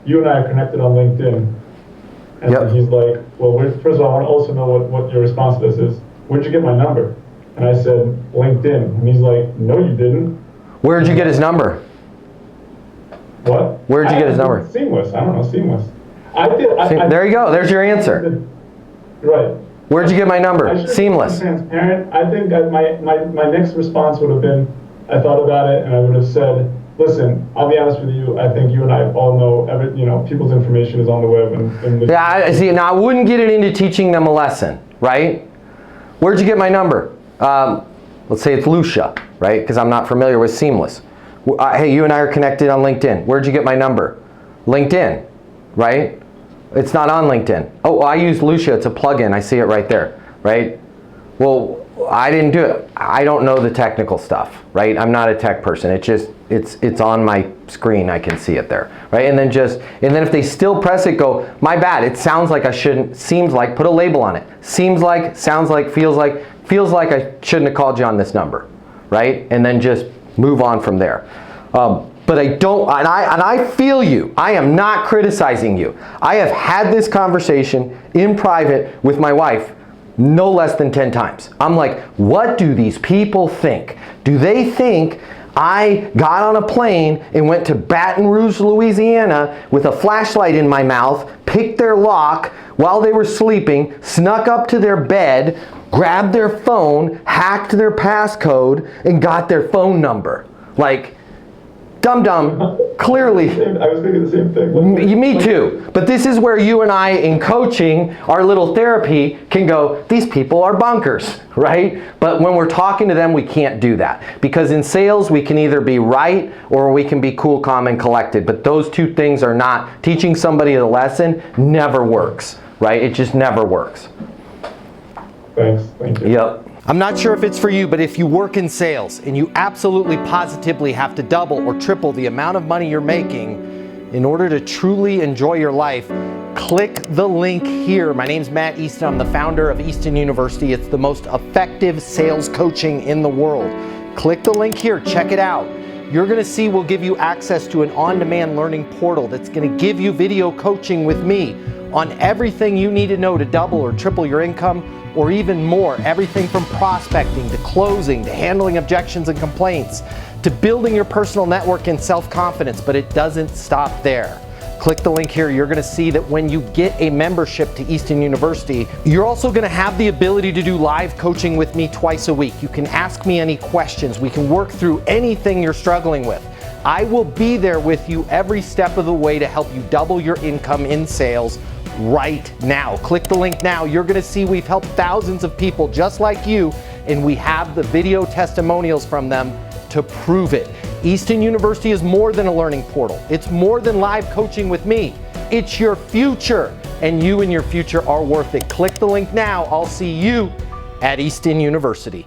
you and I are connected on LinkedIn. And he's like, well, first of all, I want to also know what your response to this is. Where'd you get my number? And I said, LinkedIn. And he's like, no, you didn't. Where'd you get his number? What? Where'd you get his number? Seamless. I don't know, Seamless. There you go. There's your answer. Right. Where'd you get my number? Seamless. Transparent. I think that my next response would have been, I thought about it and I would have said, listen, I'll be honest with you. I think you and I all know people's information is on the web. Yeah, see, now I wouldn't get it into teaching them a lesson, right? Where'd you get my number? Let's say it's Lucia, right? Because I'm not familiar with Seamless. Hey, you and I are connected on LinkedIn. Where'd you get my number? LinkedIn, right? It's not on LinkedIn. Oh, I use Lucia. It's a plugin. I see it right there, right? Well, I didn't do it. I don't know the technical stuff, right? I'm not a tech person. It's on my screen. I can see it there, right? And then if they still press it, go, my bad. It sounds like I shouldn't. Seems like. Put a label on it. Seems like. Sounds like. Feels like. Feels like I shouldn't have called you on this number, right? And then just move on from there. But I don't, and I feel you. I am not criticizing you. I have had this conversation in private with my wife no less than 10 times. I'm like, what do these people think? Do they think I got on a plane and went to Baton Rouge, Louisiana with a flashlight in my mouth, picked their lock while they were sleeping, snuck up to their bed, grabbed their phone, hacked their passcode, and got their phone number? Like, dum-dum, clearly. I was thinking the same thing. Me too. But this is where you and I, in coaching, our little therapy, can go, these people are bonkers, right? But when we're talking to them, we can't do that. Because in sales, we can either be right or we can be cool, calm, and collected. But those two things are not. Teaching somebody a lesson never works, right? It just never works. Thanks. Thank you. Yep. I'm not sure if it's for you, but if you work in sales and you absolutely positively have to double or triple the amount of money you're making in order to truly enjoy your life, click the link here. My name's Matt Easton. I'm the founder of Easton University. It's the most effective sales coaching in the world. Click the link here. Check it out. You're going to see we'll give you access to an on-demand learning portal that's going to give you video coaching with me on everything you need to know to double or triple your income, or even more. Everything from prospecting to closing to handling objections and complaints to building your personal network and self-confidence. But it doesn't stop there. Click the link here. You're going to see that when you get a membership to Easton University, you're also going to have the ability to do live coaching with me twice a week. You can ask me any questions. We can work through anything you're struggling with. I will be there with you every step of the way to help you double your income in sales right now. Click the link now. You're going to see we've helped thousands of people just like you, and we have the video testimonials from them to prove it. Easton University is more than a learning portal. It's more than live coaching with me. It's your future, and you and your future are worth it. Click the link now. I'll see you at Easton University.